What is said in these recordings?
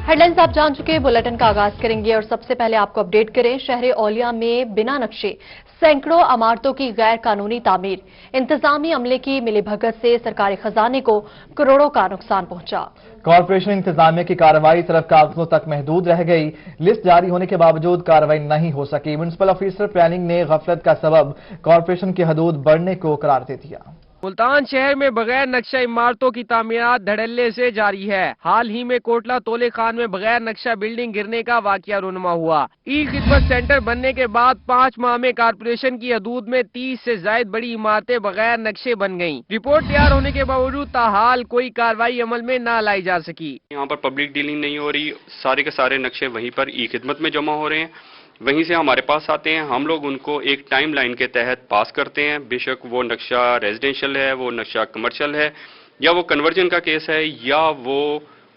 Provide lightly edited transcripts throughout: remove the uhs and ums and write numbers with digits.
Headlines आप जान चुके, बुलेटिन का आगाज करेंगे और सबसे पहले आपको अपडेट करें। शहर औलिया में बिना नक्शे सैकड़ों इमारतों की गैर कानूनी तामीर, इंतजामी अमले की मिलीभगत से सरकारी खजाने को करोड़ों का नुकसान पहुंचा। कॉर्पोरेशन इंतजामिया की कार्रवाई सिर्फ कागजों तक महदूद रह गई। लिस्ट जारी होने के बावजूद कार्रवाई नहीं हो सकी। म्युनिसिपल ऑफिसर प्लानिंग ने गफलत का सबब कॉर्पोरेशन की हदूद बढ़ने को करार दे दिया। मुल्तान शहर में बगैर नक्शा इमारतों की तामीरात धड़ल्ले से जारी है। हाल ही में कोटला तोले खान में बगैर नक्शा बिल्डिंग गिरने का वाकया रूनुमा हुआ। ई खिदमत सेंटर बनने के बाद 5 माह में कारपोरेशन की हदूद में 30 से ज्यादा बड़ी इमारतें बगैर नक्शे बन गयीं। रिपोर्ट तैयार होने के बावजूद ताहाल कोई कार्रवाई अमल में न लाई जा सकी। यहाँ पर पब्लिक डीलिंग नहीं हो रही, सारे के सारे नक्शे वहीं पर ई खिदमत में जमा हो रहे हैं, वहीं से हमारे पास आते हैं। हम लोग उनको एक टाइम लाइन के तहत पास करते हैं, बेशक वो नक्शा रेजिडेंशियल है, वो नक्शा कमर्शियल है, या वो कन्वर्जन का केस है, या वो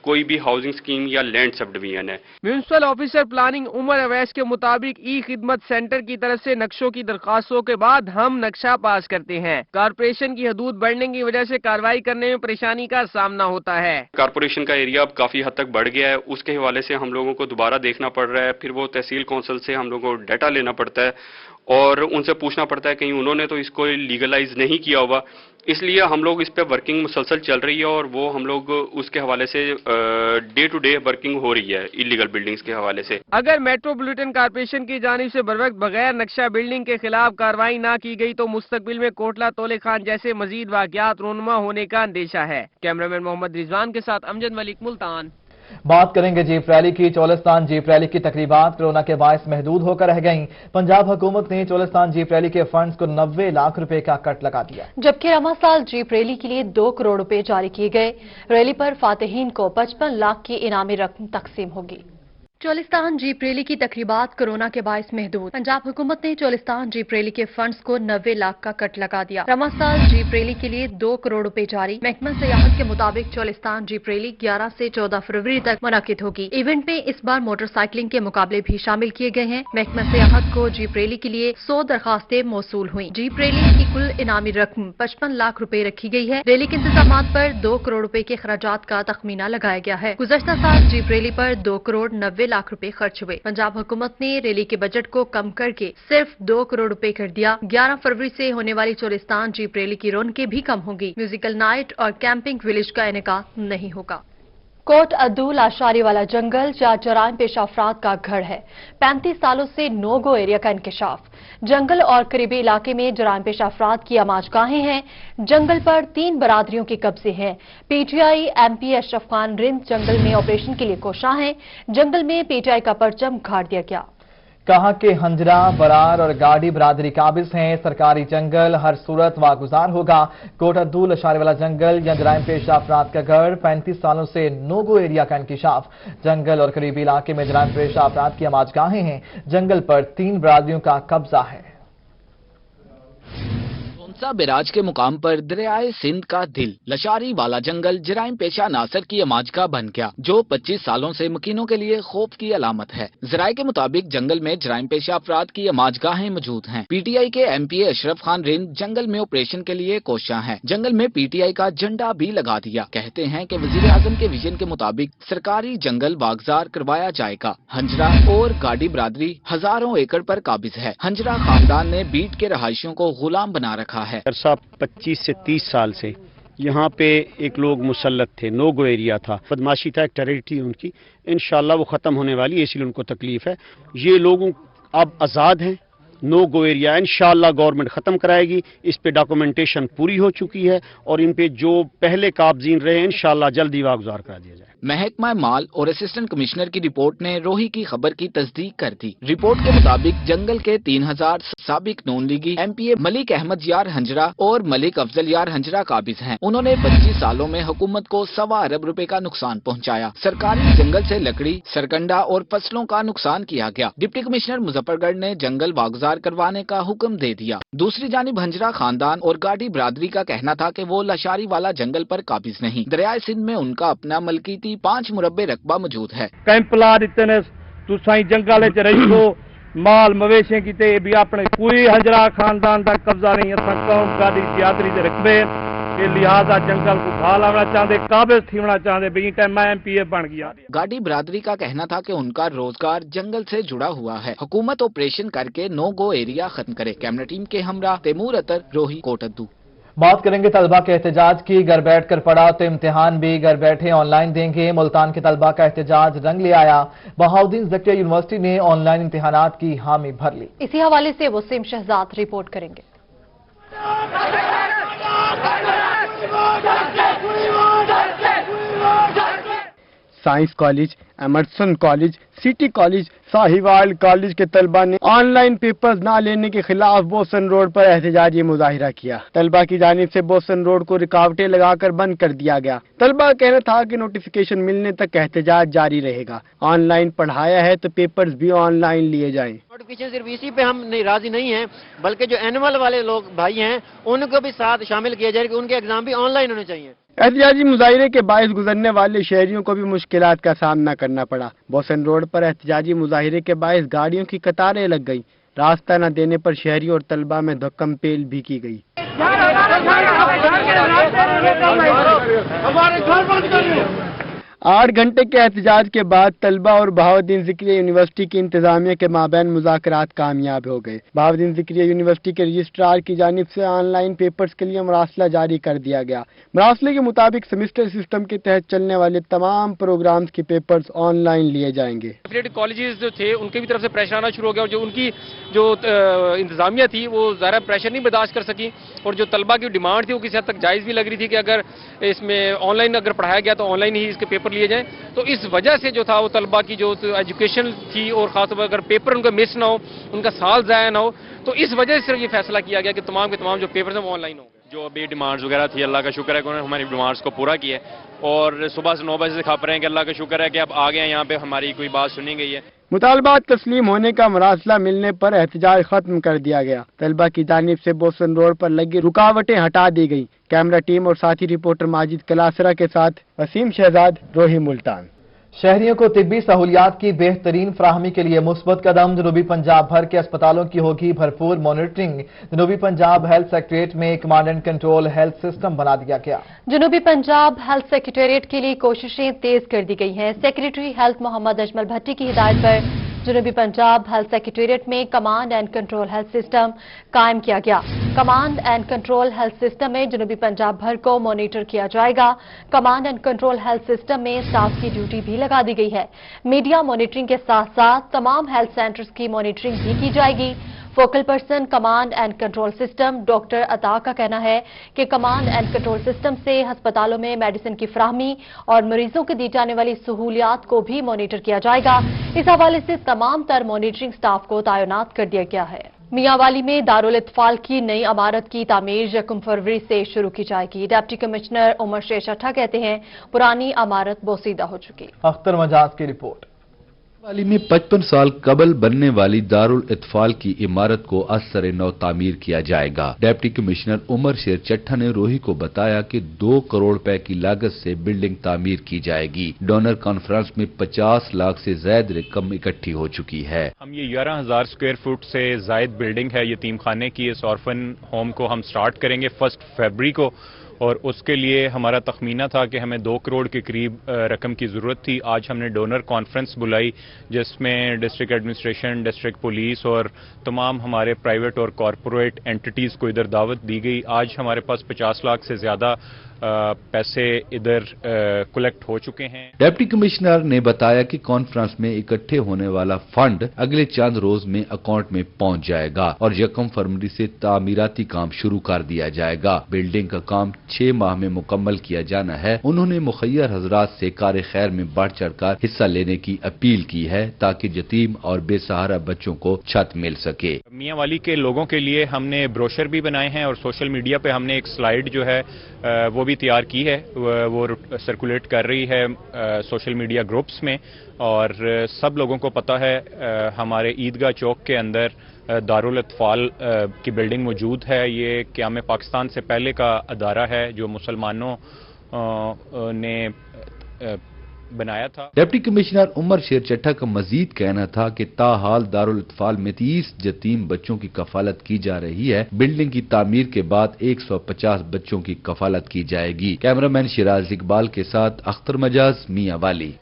कोई भी हाउसिंग स्कीम या लैंड सब डिवीजन है। Municipal officer planning Umar Awais के मुताबिक ई खिदमत सेंटर की तरफ से नक्शों की दरखास्तों के बाद हम नक्शा पास करते हैं। कारपोरेशन की हदूद बढ़ने की वजह से कार्रवाई करने में परेशानी का सामना होता है। कारपोरेशन का एरिया अब काफी हद तक बढ़ गया है, उसके हवाले से हम लोगों को दोबारा देखना पड़ रहा है। फिर वो तहसील कौंसिल से हम लोगों को डाटा लेना पड़ता है और उनसे पूछना पड़ता है कहीं उन्होंने तो इसको लीगलाइज नहीं किया होगा। इसलिए हम लोग इस पे वर्किंग मुसलसल चल रही है और वो हम लोग उसके हवाले से डे टू डे वर्किंग हो रही है इलीगल बिल्डिंग्स के हवाले से। अगर मेट्रोपॉलिटन कारपोरेशन की जानिब से बरवक्त बगैर नक्शा बिल्डिंग के खिलाफ कार्रवाई न की गई तो मुस्तकबिल में कोटला तोले खान जैसे मजीद वाकयात रूनुमा होने का अंदेशा है। कैमरामैन मोहम्मद रिजवान के साथ अमजद मलिक, मुल्तान। बात करेंगे जीप रैली की। चोलिस्तान जीप रैली की तकरीबात कोरोना के बायस महदूद होकर रह गईं। पंजाब हुकूमत ने चोलिस्तान जीप रैली के फंड्स को 90 लाख रुपए का कट लगा दिया, जबकि रवा साल जीप रैली के लिए 2 करोड़ रुपए जारी किए गए। रैली पर फातिहीन को 55 लाख की इनामी रकम तकसीम होगी। चोलिस्तान जीप रैली की तकरीबात कोरोना के बायस महदूद। पंजाब हुकूमत ने चोलिस्तान जीप रैली के फंड्स को 90 लाख का कट लगा दिया। रवा साल जीप रैली के लिए 2 करोड़ रुपए जारी। महकमा सियाहत के मुताबिक चोलिस्तान जीप रैली 11 से 14 फरवरी तक मुनाकिद होगी। इवेंट में इस बार मोटरसाइकिलिंग के मुकाबले भी शामिल किए गए हैं। महकमा सियाहत को जीप रैली के लिए 100 दरखास्तें मौसूल हुई। जीप रैली की कुल इनामी रकम 55 लाख रुपए रखी गई है। रैली के इंतजाम पर 2 करोड़ रुपए के खर्चात का तखमीना लगाया गया है। गुज़श्ता साल जीप रैली पर 2 करोड़ 90 लाख रुपए खर्च हुए। पंजाब हुकूमत ने रैली के बजट को कम करके सिर्फ 2 करोड़ रुपए कर दिया। 11 फरवरी से होने वाली चोलिस्तान जीप रैली की रौनकें भी कम होगी। म्यूजिकल नाइट और कैंपिंग विलेज का इनेकाद नहीं होगा। कोट अद्दू लाशारी वाला जंगल जराइम पेशा अफराद का घर है। 35 सालों से नो गो एरिया का इंकशाफ। जंगल और करीबी इलाके में जराइम पेशा अफराद की आमाजगाहें हैं। जंगल पर 3 बरादरियों के कब्जे हैं। पीटीआई एमपी अशरफ खान रिंद जंगल में ऑपरेशन के लिए कोशां हैं। जंगल में पीटीआई का परचम गाड़ दिया गया। कहा कि हंजरा, बरार और गाड़ी बरादरी काबिज हैं। सरकारी जंगल हर सूरत वागुजार होगा। कोट अद्दू लाशारी वाला जंगल या जराइम पेशा अफराद का घर। 35 सालों से नो गो एरिया का इंकशाफ। जंगल और करीबी इलाके में जराइम पेशा अफराद की आमाजगाहें हैं। जंगल पर 3 बरादरियों का कब्जा है। बैराज के मुकाम पर दरियाए सिंध का दिल लाशारी वाला जंगल जराइम पेशा नासर की अमाजगाह बन गया, जो 25 सालों से मकीनों के लिए खौफ की अलामत है। जराये के मुताबिक जंगल में जराइम पेशा अफराद की अमाजगाहें मौजूद हैं। पीटीआई के एमपी अशरफ खान रिंद जंगल में ऑपरेशन के लिए कोशां हैं। जंगल में पीटीआई का झंडा भी लगा दिया। कहते हैं कि वजीर आजम के विजन के मुताबिक सरकारी जंगल वागजार करवाया जाएगा। हंजरा और गाड़ी बरादरी हजारों एकड़ पर काबिज है। हंजरा खानदान ने बीट के रहायशियों को गुलाम बना रखा है। अरसा 25 से 30 साल से यहाँ पे एक लोग मुसल्लत थे, नो गो एरिया था, बदमाशी था, एक टेररिटी उनकी। इंशाल्लाह वो ख़त्म होने वाली है, इसलिए उनको तकलीफ है। ये लोग अब आज़ाद हैं। नो गो एरिया इंशाल्लाह गवर्नमेंट ख़त्म कराएगी। इस पे डॉक्यूमेंटेशन पूरी हो चुकी है और इन पे जो पहले काबजीन रहे इंशाल्लाह जल्दी वागुजार करा दिया जाए। महकमा माल और असिस्टेंट कमिश्नर की रिपोर्ट ने रोही की खबर की तस्दीक कर दी। रिपोर्ट के मुताबिक जंगल के 3000 साबिक नून लीगी एमपीए मलिक अहमद यार हंजरा और मलिक अफजल यार हंजरा काबिज हैं। उन्होंने 25 सालों में हुकूमत को 1.25 अरब रुपए का नुकसान पहुंचाया। सरकारी जंगल से लकड़ी, सरकंडा और फसलों का नुकसान किया गया। डिप्टी कमिश्नर मुजफ्फरगढ़ ने जंगल वागुजार करवाने का हुक्म दे दिया। दूसरी जानिब हंजरा खानदान और गाड़ी बरादरी का कहना था कि वो लाशारी वाला जंगल पर काबिज नहीं। दरियाए सिंध में उनका अपना मलकीती 5 मुरब्बे रकबा मौजूद है। कैंप ला दिते ने तुसाई जंगल च रहियो माल मवेशियां किते भी अपने कोई हंजरा खानदान का कब्जा नहीं। असा कौम गाड़ी ज्यादरी दे रकबे کہ لہذا جنگل کو کھا لانا چاہتے قابض تھیونا چاہتے بھی ٹائم میں MP بن گیا. گاڑی برادری کا کہنا تھا کہ ان کا روزگار جنگل سے جڑا ہوا ہے. حکومت آپریشن کر کے نو گو ایریا ختم کرے. کیمرہ ٹیم کے ہمراہ تیمور اطر، روہی، کوٹدو. بات کریں گے طلبہ کے احتجاج کی. گھر بیٹھ کر پڑھا تو امتحان بھی گھر بیٹھے آن لائن دیں گے. ملتان کے طلبہ کا احتجاج رنگ لے آیا. بہاؤدین زکریا یونیورسٹی نے آن لائن امتحانات کی حامی بھر لی. اسی حوالے سے وسیم شہزاد رپورٹ کریں گے. Science college, Emerson college, city college, Sahiwal college کے طلبہ نے آن لائن پیپرز نہ لینے کے خلاف بوسن روڈ پر احتجاجی مظاہرہ کیا. طلبہ کی جانب سے بوسن روڈ کو رکاوٹیں لگا کر بند کر دیا گیا. طلبہ کا کہنا تھا کہ نوٹیفیکیشن ملنے تک احتجاج جاری رہے گا. آن لائن پڑھایا ہے تو پیپرز بھی آن لائن لیے جائیں. نوٹیفیکیشن صرف اسی پہ ہم راضی نہیں ہیں، بلکہ جو اینول والے لوگ بھائی ہیں ان کو بھی ساتھ شامل کیا جائے کہ ان کے ایگزام بھی آن لائن ہونے چاہیے. احتجاجی مظاہرے کے باعث گزرنے والے شہریوں کو بھی مشکلات کا سامنا کرنا پڑا. بوسن روڈ پر احتجاجی مظاہرے کے باعث گاڑیوں کی قطاریں لگ گئیں. راستہ نہ دینے پر شہریوں اور طلبہ میں دھکم پیل بھی کی گئی. 8 گھنٹے کے احتجاج کے بعد طلبہ اور بہاؤدین زکریا یونیورسٹی کی انتظامیہ کے مابین مذاکرات کامیاب ہو گئے. بہاؤدین زکریا یونیورسٹی کے رجسٹرار کی جانب سے آن لائن پیپرز کے لیے مراسلہ جاری کر دیا گیا. مراسلے کے مطابق سیمسٹر سسٹم کے تحت چلنے والے تمام پروگرامز کے پیپرز آن لائن لیے جائیں گے. کالجز جو تھے ان کی بھی طرف سے پریشر آنا شروع ہو گیا اور جو ان کی جو انتظامیہ تھی وہ ظاہر پریشر نہیں برداشت کر سکی اور جو طلبہ کی ڈیمانڈ تھی وہ کسی حد تک جائز بھی لگ رہی تھی کہ اگر اس میں آن لائن اگر پڑھایا گیا تو آن لائن ہی اس کے پیپر لیے جائیں. تو اس وجہ سے جو تھا وہ طلبہ کی جو ایجوکیشن تھی اور خاص طور پر اگر پیپر ان کا مس نہ ہو، ان کا سال ضائع نہ ہو، تو اس وجہ سے یہ فیصلہ کیا گیا کہ تمام کے تمام جو پیپرز ہیں وہ آن لائن ہوں گے. جو ابھی ڈیمانڈز وغیرہ تھی اللہ کا شکر ہے کہ انہوں نے ہماری ڈیمانڈز کو پورا کیا ہے اور صبح سے 9 بجے سے کھپ رہے ہیں کہ اللہ کا شکر ہے کہ اب آ گئے ہیں یہاں پہ ہماری کوئی بات سنی گئی ہے. مطالبات تسلیم ہونے کا مراسلہ ملنے پر احتجاج ختم کر دیا گیا. طلبہ کی جانب سے بوسن روڈ پر لگی رکاوٹیں ہٹا دی گئیں. کیمرہ ٹیم اور ساتھی رپورٹر ماجد کلاسرا کے ساتھ وسیم شہزاد، روہی، ملتان. شہریوں کو طبی سہولیات کی بہترین فراہمی کے لیے مثبت قدم. جنوبی پنجاب بھر کے اسپتالوں کی ہوگی بھرپور مانیٹرنگ. جنوبی پنجاب ہیلتھ سیکریٹریٹ میں command and control health system بنا دیا گیا. جنوبی پنجاب ہیلتھ سیکریٹریٹ کے لیے کوششیں تیز کر دی گئی ہیں. سیکریٹری ہیلتھ محمد اجمل بھٹی کی ہدایت پر جنوبی پنجاب ہیلتھ سیکریٹریٹ میں command and control health system قائم کیا گیا. Command and control health system میں جنوبی پنجاب بھر کو مانیٹر کیا جائے گا. Command and control health system میں اسٹاف کی ڈیوٹی بھی لگا دی گئی ہے. میڈیا مانیٹرنگ کے ساتھ ساتھ تمام ہیلتھ سینٹرز کی مانیٹرنگ بھی کی جائے گی. Focal person command and control system doctor عطا کا کہنا ہے کہ کمانڈ اینڈ کنٹرول سسٹم سے ہسپتالوں میں میڈیسن کی فراہمی اور مریضوں کو دی جانے والی سہولیات کو بھی مانیٹر کیا جائے گا. اس حوالے سے تمام تر مانیٹرنگ سٹاف کو تعینات کر دیا گیا ہے. میاں والی میں دارالاطفال کی نئی عمارت کی تعمیر 1 فروری سے شروع کی جائے گی. ڈپٹی کمشنر عمر شیر چٹھا کہتے ہیں پرانی عمارت بوسیدہ ہو چکی. اختر مجاز کی رپورٹ. والی میں 55 سال قبل بننے والی دارالاطفال کی عمارت کو اثر نو تعمیر کیا جائے گا. ڈپٹی کمشنر عمر شیر چٹھا نے روہی کو بتایا کہ 2 کروڑ روپے کی لاگت سے بلڈنگ تعمیر کی جائے گی. ڈونر کانفرنس میں 50 لاکھ سے زائد رقم اکٹھی ہو چکی ہے. ہم یہ 11,000 اسکوائر فٹ سے زائد بلڈنگ ہے یتیم خانے کی. اس آرفن ہوم کو ہم سٹارٹ کریں گے 1 فروری کو اور اس کے لیے ہمارا تخمینہ تھا کہ ہمیں 2 کروڑ کے قریب رقم کی ضرورت تھی. آج ہم نے ڈونر کانفرنس بلائی جس میں ڈسٹرکٹ ایڈمنسٹریشن، ڈسٹرکٹ پولیس اور تمام ہمارے پرائیویٹ اور کارپوریٹ اینٹیز کو ادھر دعوت دی گئی. آج ہمارے پاس 50 لاکھ سے زیادہ پیسے ادھر کلیکٹ ہو چکے ہیں. ڈپٹی کمشنر نے بتایا کہ کانفرنس میں اکٹھے ہونے والا فنڈ اگلے چند روز میں اکاؤنٹ میں پہنچ جائے گا اور 1 فروری سے تعمیراتی کام شروع کر دیا جائے گا. بلڈنگ کا کام 6 ماہ میں مکمل کیا جانا ہے. انہوں نے مخیر حضرات سے کار خیر میں بڑھ چڑھ کر حصہ لینے کی اپیل کی ہے تاکہ یتیم اور بے سہارا بچوں کو چھت مل سکے. میاں والی کے لوگوں کے لیے ہم نے بروشر بھی بنائے ہیں اور سوشل میڈیا پہ ہم نے ایک سلائیڈ جو ہے وہ بھی تیار کی ہے. وہ سرکولیٹ کر رہی ہے سوشل میڈیا گروپس میں اور سب لوگوں کو پتہ ہے ہمارے عیدگاہ چوک کے اندر دارالاطفال کی بلڈنگ موجود ہے. یہ قیام پاکستان سے پہلے کا ادارہ ہے جو مسلمانوں نے बनाया था। डिप्टी कमिश्नर उमर शेर चट्टा का मजीद कहना था कि ताहाल दारुल इत्फाल में 30 यतीम बच्चों की कफालत की जा रही है। बिल्डिंग की तामीर के बाद 150 बच्चों की कफालत की जाएगी। कैमरामैन शिराज इकबाल के साथ अख्तर मजाज, मियां वाली।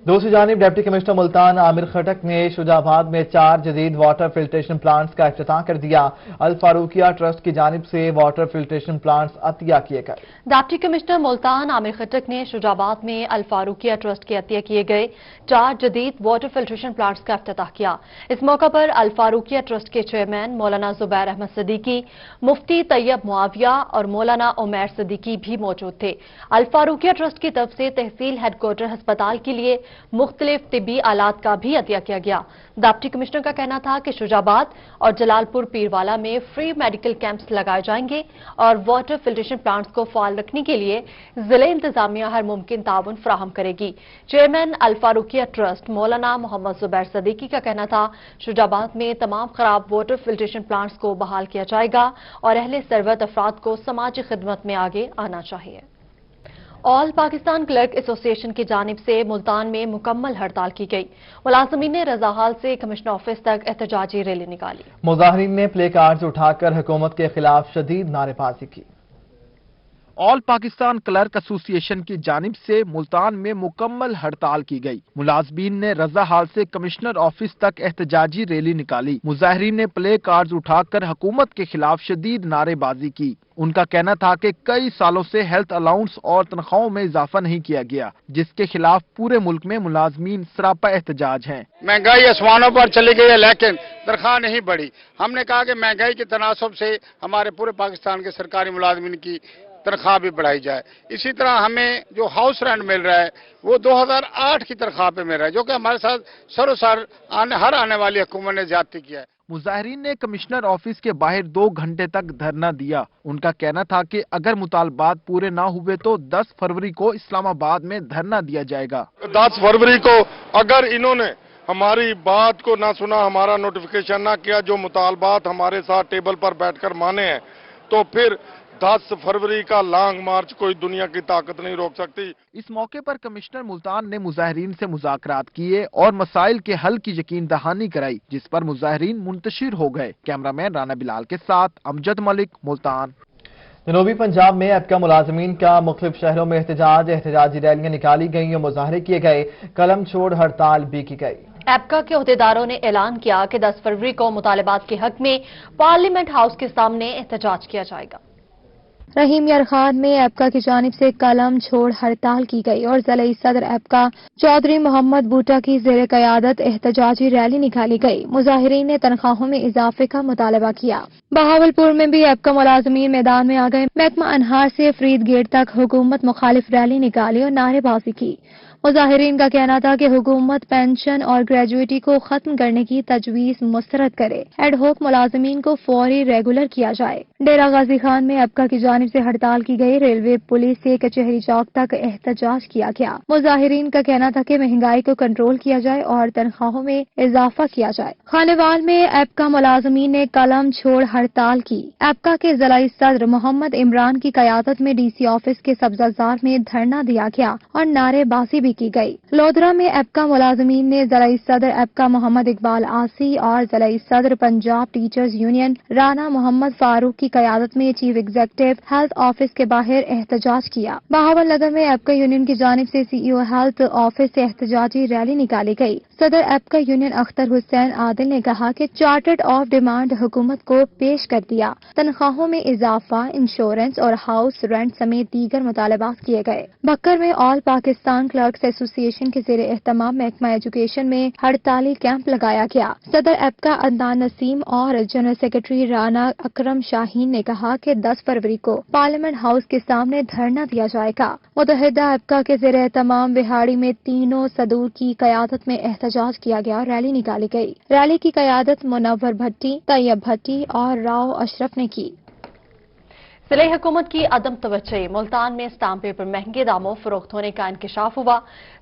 दूसरी जानिब डिप्टी कमिश्नर मुल्तान आमिर खटक ने शुजाबाद में 4 जदीद वाटर फिल्ट्रेशन प्लांट्स का इफ्तिताह कर दिया। अल फारूकिया ट्रस्ट की जानिब से वाटर फिल्ट्रेशन प्लांट्स अतिया किए गए। डिप्टी कमिश्नर मुल्तान आमिर खटक ने शुजाबाद में अल फारूकिया ट्रस्ट के अतिया किए गए 4 जदीद वाटर फिल्ट्रेशन प्लांट्स का इफ्तिताह किया। इस मौका पर अल फारूकिया ट्रस्ट के चेयरमैन मौलाना जुबैर अहमद सिद्दीकी, मुफ्ती तैयब मुआविया और मौलाना उमैर सिद्दीकी भी मौजूद थे। अल फारूकिया ट्रस्ट की तरफ से तहसील हेडक्वार्टर अस्पताल के लिए मुख्तलिफ तिब्बी आलात का भी अतिया किया गया। डिप्टी कमिश्नर का कहना था कि शुजाबाद और जलालपुर पीरवाला में फ्री मेडिकल कैंप्स लगाए जाएंगे और वाटर फिल्ट्रेशन प्लांट्स को फाल रखने के लिए जिले इंतजामिया हर मुमकिन ताउन फराहम करेगी। चेयरमैन अल फारूकिया ट्रस्ट मौलाना मोहम्मद जुबैर सदीकी का कहना था शुजाबाद में तमाम खराब वाटर फिल्ट्रेशन प्लांट्स को बहाल किया जाएगा और अहले सरवत अफराद को समाजी खिदमत में आगे आना चाहिए। ऑल पाकिस्तान क्लर्क एसोसिएशन की जानिब से मुल्तान में मुकम्मल हड़ताल की गई। मुलाजमीन ने रजा हाल से कमिश्नर ऑफिस तक एहतजाजी रैली निकाली। मुजाहिरीन ने प्ले कार्ड्स उठाकर हुकूमत के खिलाफ शदीद नारेबाजी की। ऑल पाकिस्तान क्लर्क एसोसिएशन की जानिब से मुल्तान में मुकम्मल हड़ताल की गई। मुलाजमीन ने रजा हाल से कमिश्नर ऑफिस तक एहतजाजी रैली निकाली। मुजाहिरीन ने प्ले कार्ड्स उठाकर हुकूमत के खिलाफ शदीद नारेबाजी की। उनका कहना था कि कई सालों से हेल्थ अलाउंस और तनख्वाहों में इजाफा नहीं किया गया, जिसके खिलाफ पूरे मुल्क में मुलाजमीन सरापा एहतजाज हैं। महंगाई आसमानों पर चली गई है लेकिन तनख्वाह नहीं बढ़ी। हमने कहा कि महंगाई के तनासब से हमारे पूरे पाकिस्तान के सरकारी मुलाजमीन की तनख्वाह भी बढ़ाई जाए। इसी तरह हमें जो हाउस रेंट मिल रहा है वो 2008 की तनख्वाह पे मिल रहा है, जो कि हमारे साथ सरोसर हर आने वाली हुकूमत ने ज्यादती किया है। मुजाहिरीन ने कमिश्नर ऑफिस के बाहर 2 घंटे तक धरना दिया। उनका कहना था कि अगर मुतालबात पूरे ना हुए तो 10 फरवरी को इस्लामाबाद में धरना दिया जाएगा। 10 फरवरी को अगर इन्होंने हमारी बात को ना सुना, हमारा नोटिफिकेशन ना किया, जो मुतालबात हमारे साथ टेबल पर बैठकर माने हैं, तो फिर 10 फरवरी का लॉन्ग मार्च कोई दुनिया की ताकत नहीं रोक सकती। इस मौके पर कमिश्नर मुल्तान ने मुजाहिरीन से मुज़ाकरात किए और मसाइल के हल की यकीन दहानी कराई, जिस पर मुजाहिरीन मुंतशिर हो गए। कैमरामैन राना बिलाल के साथ अमजद मलिक, मुल्तान। जनूबी पंजाब में एपका मुलाजमीन का मुख्तलिफ शहरों में एहतजाजी रैलियां निकाली गई और मुजाहरे किए गए। कलम छोड़ हड़ताल भी की गई। एपका के अहदेदारों ने ऐलान किया कि 10 फरवरी को मुतालबात के हक में पार्लियामेंट हाउस के सामने एहतजाज किया जाएगा। रहीम यार खान में एपका की जानिब से कलम छोड़ हड़ताल की गई और ज़िला सदर एपका चौधरी मोहम्मद बूटा की ज़ेर क़यादत एहतजाजी रैली निकाली गई। मुजाहिरीन ने तनख्वाहों में इजाफे का मुतालबा किया। बहावलपुर में भी एपका मुलाजमीन मैदान में आ गए। महकमा अनहार से फरीद गेट तक हुकूमत मुखालिफ रैली निकाली और नारेबाजी की। मुजाहिरीन का कहना था कि हुकूमत पेंशन और ग्रेजुएटी को खत्म करने की तजवीज मुस्तरद करे। एडहोक मुलाजमीन को फौरी रेगुलर किया जाए। डेरा गाजी खान में एपका की जानिब से हड़ताल की गई। रेलवे पुलिस से कचहरी चौक तक एहतजाज किया गया। मुजाहिरीन का कहना था कि महंगाई को कंट्रोल किया जाए और तनख्वाहों में इजाफा किया जाए। खानेवाल में एपका मुलाजमीन ने कलम छोड़ हड़ताल की। एपका के ज़िला सदर मोहम्मद इमरान की क़यादत में डीसी ऑफिस के सब्जाजार में धरना दिया गया और नारेबाजी की गई। लोधरा में एपका मुलाजमीन ने ज़िला सदर एपका मोहम्मद इकबाल आसी और ज़िला सदर पंजाब टीचर्स यूनियन राना मोहम्मद फारूक की क़यादत में चीफ एग्जीक्यूटिव हेल्थ ऑफिस के बाहर एहतजाज किया। बहावल नगर में एपका यूनियन की जानिब से सीईओ हेल्थ ऑफिस से एहतजाजी रैली निकाली गई। सदर एपका यूनियन अख्तर हुसैन आदिल ने कहा कि चार्टर्ड ऑफ डिमांड हुकूमत को पेश कर दिया। तनख्वाहों में इजाफा, इंश्योरेंस और हाउस रेंट समेत दीगर मुतालबात किए गए। बक्कर में ऑल पाकिस्तान क्लर्क्स एसोसिएशन के ज़ेरे एहतमाम महकमा एजुकेशन में हड़ताली कैंप लगाया गया। सदर एपका अदनान नसीम और जनरल सेक्रेटरी राना अकरम शाहीन ने कहा कि 10 फरवरी को पार्लियामेंट हाउस के सामने धरना दिया जाएगा। मुतहदा एपका के ज़ेरे एहतमाम बिहाड़ी में तीनों सदूर की क़यादत में एहतजाज किया गया और रैली निकाली गई। रैली की क़यादत मुनव्वर भट्टी, तैयब भट्टी और राव अशरफ ने की। ज़िले हुकूमत की अदम तवज्जो। मुल्तान में स्टाम्प पेपर महंगे दामों फरोख्त होने का इंकशाफ हुआ।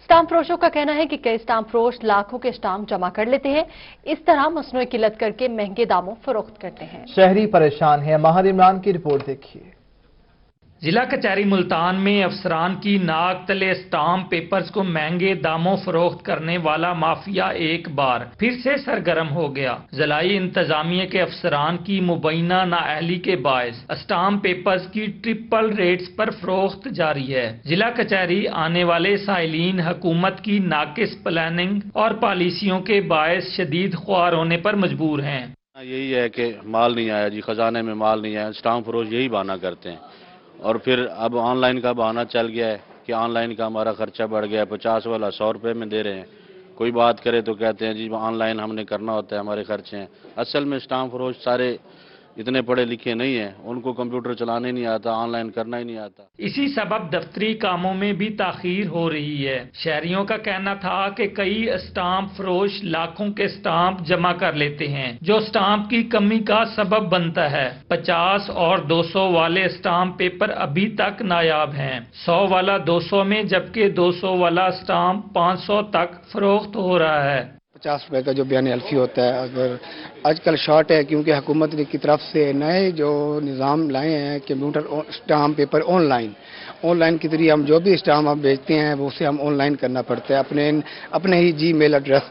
स्टाम्प फरोशों का कहना है कि कई स्टाम्प फरोश लाखों के स्टाम्प जमा कर लेते हैं, इस तरह मसनूई किल्लत करके महंगे दामों फरोख्त करते हैं। शहरी परेशान है। माहिर इमरान की रिपोर्ट देखिए। जिला कचहरी मुल्तान में अफसरान की नाक तले स्टाम्प पेपर्स को महंगे दामों फरोख्त करने वाला माफिया एक बार फिर से सरगर्म हो गया। जिलाई इंतजामिया के अफसरान की मुबैना नाअहली के बायस स्टाम्प पेपर्स की ट्रिपल रेट्स पर फरोख्त जारी है। जिला कचहरी आने वाले साइलिन हुकूमत की नाकिस प्लानिंग और पॉलिसियों के बायस शदीद ख्वार होने पर मजबूर हैं। यही है कि माल नहीं आया जी, खजाने में माल नहीं आया, स्टाम्प फरोश यही बहाना करते हैं। और फिर अब ऑनलाइन का बहाना चल गया है कि ऑनलाइन का हमारा खर्चा बढ़ गया है, 50 वाला 100 रुपये में दे रहे हैं। कोई बात करे तो कहते हैं जी ऑनलाइन हमने करना होता है, हमारे खर्चे हैं। असल में स्टाम्प फरोश सारे इतने पढ़े लिखे नहीं हैं, उनको कंप्यूटर चलाने नहीं आता, ऑनलाइन करना ही नहीं आता। इसी सबब दफ्तरी कामों में भी ताखीर हो रही है। शहरियों का कहना था कि कई स्टाम्प फरोश लाखों के स्टाम्प जमा कर लेते हैं, जो स्टाम्प की कमी का सबब बनता है। 50 और 200 वाले स्टाम्प पेपर अभी तक नायाब हैं। 100 वाला 200 में, जबकि 200 वाला स्टाम्प 500 तक फरोख्त हो रहा है। 50 रुपए का जो बयान अल्फी होता है, अगर आजकल शॉर्ट है क्योंकि हुकूमत की तरफ से नए जो निज़ाम लाए हैं कंप्यूटर स्टाम्प पेपर ऑनलाइन के जरिए हम जो भी स्टाम्प हम भेजते हैं वो उसे हम ऑनलाइन करना पड़ता है। अपने ही ईमेल एड्रेस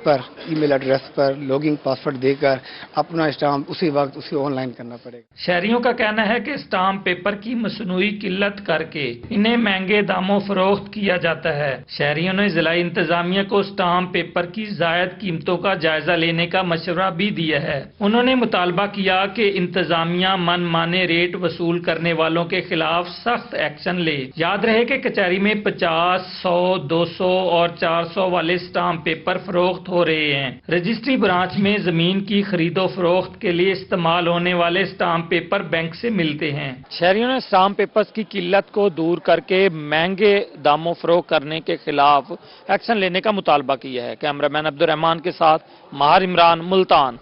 पर लॉगिन पासवर्ड देकर अपना स्टाम्प उसी वक्त उसे ऑनलाइन करना पड़ेगा। शहरियों का कहना है कि स्टाम्प पेपर की मसनूई किल्लत करके इन्हें महंगे दामों फरोख्त किया जाता है। शहरियों ने जिला इंतजामिया को स्टाम्प पेपर की जायद कीमतों का जायजा लेने का मशवरा भी दिया है। उन्होंने मुतालबा किया कि इंतजामिया मनमाने रेट वसूल करने वालों के खिलाफ सख्त एक्शन ले। याद रहे कि कचहरी में 50, 100, 200 और 400 वाले स्टाम्प पेपर फरोख्त हो रहे हैं। रजिस्ट्री ब्रांच में जमीन की खरीदो फरोख्त के लिए इस्तेमाल होने वाले स्टाम्प पेपर बैंक से मिलते हैं। शहरियों ने स्टाम्प पेपर्स की किल्लत को दूर करके महंगे दामों फरोख्त करने के खिलाफ एक्शन लेने का मुतालबा किया है। कैमरामैन अब्दुल रहमान के साथ माहिर इमरान, मुल्तान।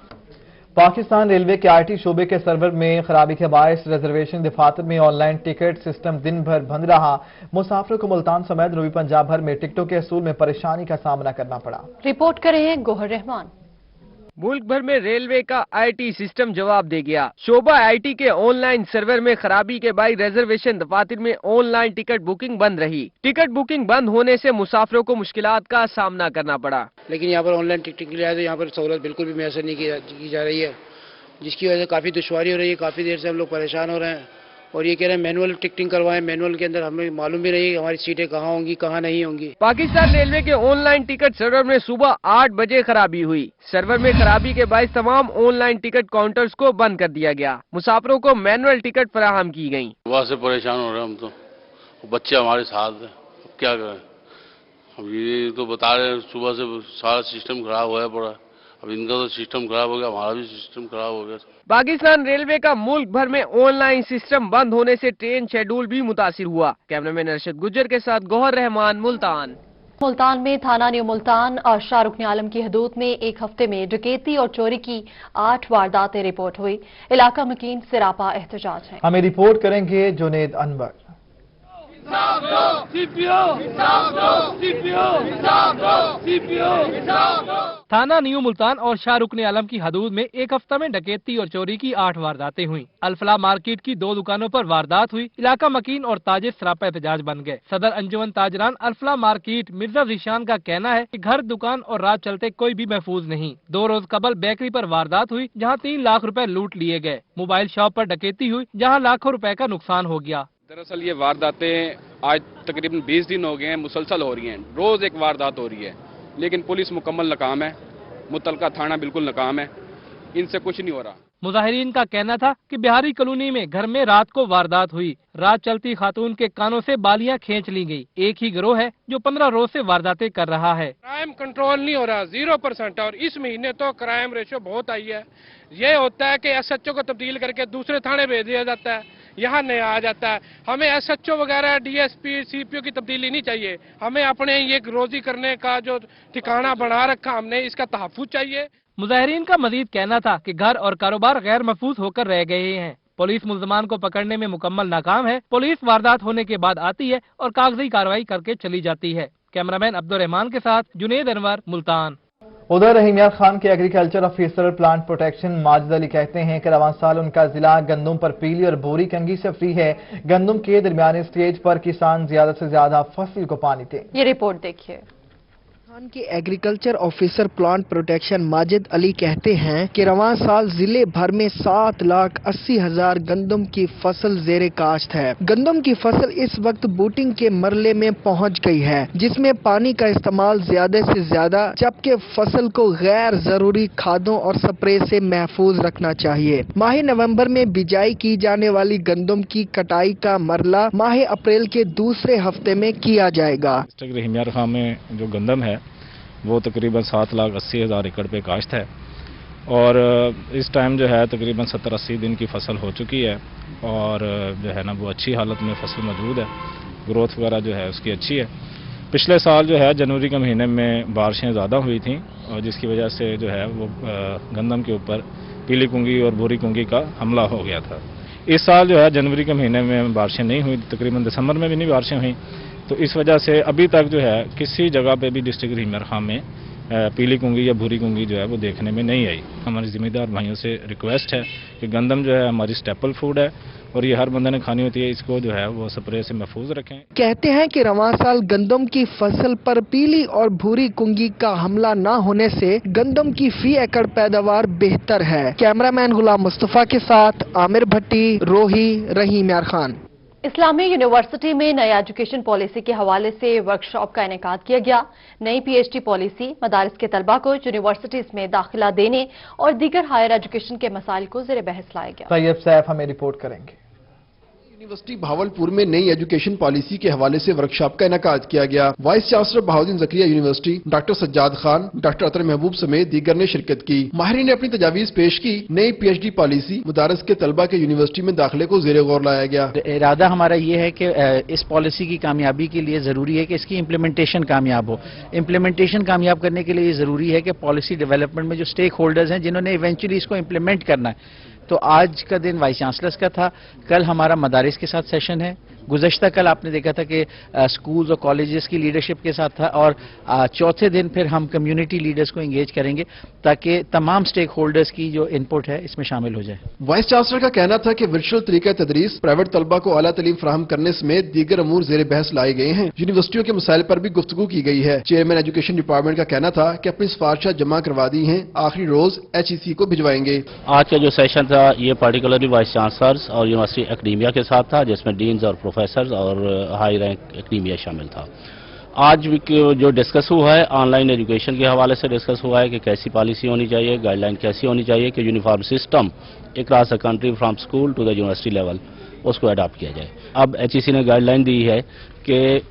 पाकिस्तान रेलवे के आईटी शोबे के सर्वर में खराबी के बायस रिजर्वेशन दफातर में ऑनलाइन टिकट सिस्टम दिन भर बंद रहा। मुसाफिरों को मुल्तान समेत जनूबी पंजाब भर में टिकटों के असूल में परेशानी का सामना करना पड़ा। रिपोर्ट कर रहे हैं गोहर रहमान। मुल्क भर में रेलवे का आईटी सिस्टम जवाब दे गया। शोबा आईटी के ऑनलाइन सर्वर में खराबी के बाद रिजर्वेशन दफातर में ऑनलाइन टिकट बुकिंग बंद रही। टिकट बुकिंग बंद होने से मुसाफिरों को मुश्किलात का सामना करना पड़ा। लेकिन यहाँ पर ऑनलाइन टिकटिंग के लिए आए तो यहाँ पर सहूलत बिल्कुल भी मैसर नहीं की जा रही है, जिसकी वजह से काफ़ी दुश्वारी हो रही है। काफ़ी देर से हम लोग परेशान हो रहे हैं और ये कह रहे हैं मैनुअल टिकटिंग करवाएं। मैनुअल के अंदर हमें मालूम भी नहीं हमारी सीटें कहाँ होंगी कहाँ नहीं होंगी। पाकिस्तान रेलवे के ऑनलाइन टिकट सर्वर में सुबह 8 बजे खराबी हुई। सर्वर में खराबी के बायस तमाम ऑनलाइन टिकट काउंटर्स को बंद कर दिया गया। मुसाफिरों को मैनुअल टिकट फराहम की गयी। सुबह से परेशान हो रहे हैं हम तो, बच्चे हमारे साथ हैं, क्या करें। अब ये तो बता रहे हैं सुबह से सारा सिस्टम खराब हुआ पड़ा। अब इनका तो सिस्टम खराब हो गया, हमारा भी सिस्टम खराब हो गया। पाकिस्तान रेलवे का मुल्क भर में ऑनलाइन सिस्टम बंद होने से ट्रेन शेड्यूल भी मुतासिर हुआ। कैमरामैन अरशद गुज्जर के साथ गौहर रहमान, मुल्तान। मुल्तान में थाना न्यू मुल्तान और शाहरुख आलम की हदूद में एक हफ्ते में डकैती और चोरी की 8 वारदातें रिपोर्ट हुई। इलाका मकीन सिरापा एहतजाज है। हमें रिपोर्ट करेंगे जुनेद अनवर। थाना न्यू मुल्तान और शाहरुख आलम की हदूद में एक हफ्ता में डकैती और चोरी की 8 वारदातें हुई। अल्फला मार्केट की 2 दुकानों पर वारदात हुई। इलाका मकीन और ताजिर सरापा एहतजाज बन गए। सदर अंजुमन ताजरान अल्फला मार्केट मिर्जा जीशान का कहना है कि घर, दुकान और रात चलते कोई भी महफूज नहीं। 2 रोज कबल बेकरी पर वारदात हुई जहाँ 3 लाख रुपए लूट लिए गए। मोबाइल शॉप पर डकैती हुई जहाँ लाखों रुपए का नुकसान हो गया। दरअसल ये वारदातें आज तकरीबन 20 दिन हो गए हैं, मुसलसल हो रही हैं। रोज एक वारदात हो रही है, लेकिन पुलिस मुकम्मल नाकाम है। मुतलका थाना बिल्कुल नाकाम है, इनसे कुछ नहीं हो रहा। मुजाहिरीन का कहना था कि बिहारी कॉलोनी में घर में रात को वारदात हुई। रात चलती खातून के कानों से बालियां खींच ली गई। एक ही गिरोह है जो 15 रोज से वारदातें कर रहा है। क्राइम कंट्रोल नहीं हो रहा, 0% और इस महीने तो क्राइम रेशो बहुत आई है। ये होता है कि एसएचओ को तब्दील करके दूसरे थाने भेज दिया जाता है, यहाँ नया आ जाता है। हमें एसएचओ वगैरह डीएसपी सीपीओ की तब्दीली नहीं चाहिए, हमें अपने ये रोजी करने का जो ठिकाना बना रखा हमने इसका तहफ्फुज़ चाहिए। मुजाहिरीन का मजीद कहना था कि घर और कारोबार गैर महफूज होकर रह गए हैं। पुलिस मुल्ज़मान को पकड़ने में मुकम्मल नाकाम है। पुलिस वारदात होने के बाद आती है और कागजी कार्रवाई करके चली जाती है। कैमरामैन अब्दुल रहमान के साथ जुनेद अनवर, मुल्तान। उधर रहीम यार खान के agriculture officer plant protection Majid Ali कहते हैं कि रवां साल उनका जिला गंदम पर पीली और भूरी कंघी से फ्री है। गंदम के दरमियाने स्टेज पर किसान ज्यादा से ज्यादा फसल को पानी दें। ये रिपोर्ट देखिए। खान के agriculture officer plant protection Majid Ali कहते हैं कि रवां साल जिले भर में 7,80,000 गंदम की फसल जेरे काश्त है। गंदम की फसल इस वक्त बूटिंग के मरले में पहुंच गई है, जिसमें पानी का इस्तेमाल ज्यादा से ज्यादा, जबकि फसल को गैर जरूरी खादों और स्प्रे से महफूज रखना चाहिए। माह नवंबर में बिजाई की जाने वाली गंदम की कटाई का मरला माह अप्रैल के दूसरे हफ्ते में किया जाएगा। रहीम यार खान में जो गंदम है वो तकरीबन 7,80,000 एकड़ पे काश्त है और इस टाइम जो है तकरीबन 70-80 दिन की फसल हो चुकी है और जो है ना वो अच्छी हालत में फसल मौजूद है। ग्रोथ वगैरह जो है उसकी अच्छी है। पिछले साल जो है जनवरी के महीने में बारिशें ज़्यादा हुई थी और जिसकी वजह से जो है वो गंदम के ऊपर पीली कुंगी और भूरी कुंगी का हमला हो गया था। इस साल जो है जनवरी के महीने में बारिशें नहीं हुई, तकरीबन दिसंबर में भी नहीं बारिशें हुई, तो इस वजह से अभी तक जो है किसी जगह पे भी डिस्ट्रिक्ट रहीम यार खान में पीली कुंगी या भूरी कुंगी जो है वो देखने में नहीं आई। हमारे जिम्मेदार भाइयों से रिक्वेस्ट है कि गंदम जो है हमारी स्टेपल फूड है और ये हर बंदे ने खानी होती है, इसको जो है वो स्प्रे से महफूज रखें। कहते हैं कि रवां साल गंदम की फसल पर पीली और भूरी कुंगी का हमला न होने से गंदम की फी एकड़ पैदावार बेहतर है। कैमरामैन गुलाम मुस्तफा के साथ आमिर भट्टी, रोही, रहीम यार खान। इस्लामी यूनिवर्सिटी में नई एजुकेशन पॉलिसी के हवाले से वर्कशॉप का इनेकाद किया गया। नई पीएचडी पॉलिसी मदारिस के तलबा को यूनिवर्सिटीज में दाखिला देने और दीगर हायर एजुकेशन के मसाइल को ज़ेरे बहस लाया गया। तैयब सैफ हमें रिपोर्ट करेंगे। यूनिवर्सिटी भावलपुर में नई एजुकेशन पॉलिसी के हवाले से वर्कशॉप का इनेकाद किया गया। Vice chancellor Bahauddin Zakariya university, doctor Sajjad Khan, doctor Athar Mahboob समेत दीगर ने शिरकत की। माहिरीन ने अपनी तजावीज़ पेश की। नई पीएचडी पॉलिसी मदारस के तलबा के यूनिवर्सिटी में दाखिले को ज़ेरे गौर लाया गया। इरादा हमारा ये है कि इस पॉलिसी की कामयाबी के लिए जरूरी है कि इसकी इम्प्लीमेंटेशन कामयाब हो। इम्प्लीमेंटेशन कामयाब करने के लिए जरूरी है कि पॉलिसी डेवलपमेंट में जो स्टेक होल्डर्स हैं जिन्होंने इवेंचुअली इसको इम्प्लीमेंट करना है, तो आज का दिन वाइस चांसलर्स का था, कल हमारा मदारिस के साथ सेशन है। गुज़श्ता कल आपने देखा था कि स्कूल्स और कॉलेजेस की लीडरशिप के साथ था और चौथे दिन फिर हम कम्युनिटी लीडर्स को एंगेज करेंगे ताकि तमाम स्टेक होल्डर्स की जो इनपुट है इसमें शामिल हो जाए। वाइस चांसलर का कहना था कि वर्चुअल तरीका तदरीस, प्राइवेट तलबा को आला तालीम फराहम करने समेत दीगर अमूर ज़ेरे बहस लाए गए हैं। यूनिवर्सिटियों के मसाइल पर भी गुफ्तगू की गई है। चेयरमैन एजुकेशन डिपार्टमेंट का कहना था कि अपनी सिफारिशात जमा करवा दी हैं, आखिरी रोज HEC को भिजवाएंगे। आज का जो सेशन था ये पार्टिकुलरली वाइस चांसलर्स और यूनिवर्सिटी एकेडमिया के साथ था, जिसमें डीन्स और प्रोफेसर और हाई रैंक एकेडमिया शामिल था। आज जो डिस्कस हुआ है ऑनलाइन एजुकेशन के हवाले से डिस्कस हुआ है कि कैसी पॉलिसी होनी चाहिए, गाइडलाइन कैसी होनी चाहिए कि uniform system across the country from school to the university level उसको अडॉप्ट किया जाए। अब HEC ने गाइडलाइन दी है कि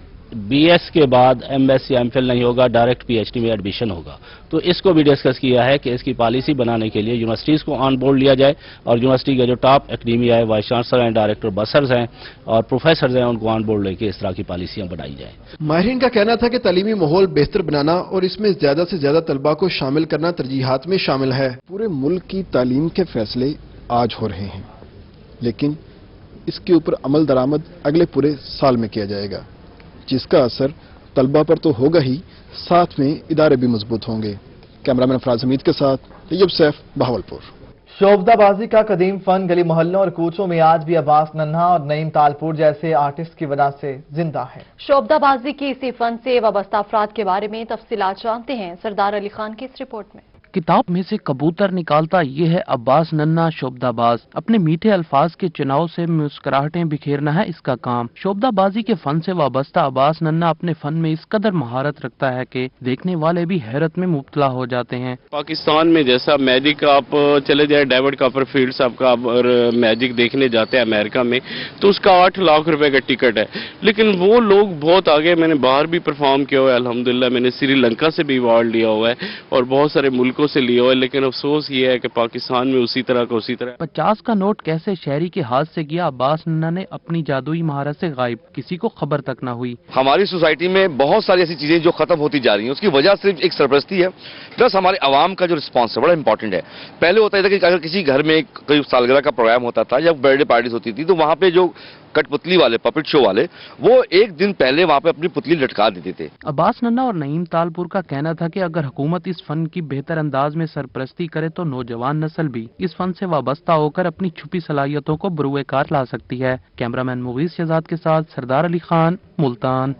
BS के बाद MS या MPhil नहीं होगा, डायरेक्ट PhD में एडमिशन होगा। तो इसको भी डिस्कस किया है कि इसकी पॉलिसी बनाने के लिए यूनिवर्सिटीज़ को ऑन बोर्ड लिया जाए और यूनिवर्सिटी के जो टॉप एकेडमिया है, वाइस चांसलर हैं, डायरेक्टर बसर्स हैं और प्रोफेसर हैं, उनको ऑन बोर्ड लेके इस तरह की पॉलिसियां बनाई जाए। माहिरीन का कहना था कि तालीमी माहौल बेहतर बनाना और इसमें ज्यादा से ज्यादा तलबा को शामिल करना तरजीहात में शामिल है। पूरे मुल्क की तालीम के फैसले आज हो रहे हैं, लेकिन इसके ऊपर अमल दरामद अगले पूरे साल में किया जाएगा, जिसका असर तलबा पर तो होगा ही, साथ में इदारे भी मजबूत होंगे। कैमरामैन फराज हमीद के साथ तैयब सैफ, बहावलपुर। शोबदाबाजी का कदीम फन गली मोहल्लों और कूचों में आज भी अब्बास नन्हा और नईम तालपुर जैसे आर्टिस्ट की वजह से जिंदा है। शोबदाबाजी के इसी फन से वाबस्ता अफराद के बारे में तफसीलात जानते हैं सरदार अली खान की इस रिपोर्ट में। किताब में से कबूतर निकालता ये है अब्बास नन्हा शोबदाबाज। अपने मीठे अल्फाज के चुनाव से मुस्कुराहटें बिखेरना है इसका काम। शोबदाबाजी के फन से वाबस्ता अब्बास नन्हा अपने फन में इस कदर महारत रखता है कि देखने वाले भी हैरत में मुब्तला हो जाते हैं। पाकिस्तान में जैसा मैजिक आप चले जाए, डेविड कॉपरफील्ड साहब का और मैजिक देखने जाते हैं अमेरिका में, तो उसका 8 लाख रुपए का टिकट है, लेकिन वो लोग बहुत आगे। मैंने बाहर भी परफॉर्म किया हुआ है अल्हम्दुलिल्लाह, मैंने श्रीलंका से भी अवार्ड लिया हुआ है और बहुत सारे मुल्कों मुल्कों से लिया है, लेकिन अफसोस ये है कि पाकिस्तान में उसी तरह का उसी तरह 50 का नोट कैसे शहरी के हाथ से गया, अब्बास नन्ना ने अपनी जादुई महारत से गायब, किसी को खबर तक न हुई। हमारी सोसाइटी में बहुत सारी ऐसी चीजें जो खत्म होती जा रही हैं, उसकी वजह सिर्फ एक सरपरस्ती है, प्लस हमारे आवाम का जो रिस्पांस है बड़ा इंपॉर्टेंट है। पहले होता था कि अगर किसी घर में कोई सालगिरह का प्रोग्राम होता था या बर्थडे पार्टीज होती थी तो वहाँ पे जो कठपुतली वाले, पपेट शो वाले, वो एक दिन पहले वहाँ पे अपनी पुतली लटका देते थे। अब्बास नन्ना और नईम तालपुर का कहना था कि अगर हुकूमत इस फन की बेहतर अंदाज में सरपरस्ती करे तो नौजवान नस्ल भी इस फन से वाबस्ता होकर अपनी छुपी सलाहियतों को बरूए कार ला सकती है। कैमरामैन मुगीस शहजाद के साथ सरदार अली खान, मुल्तान।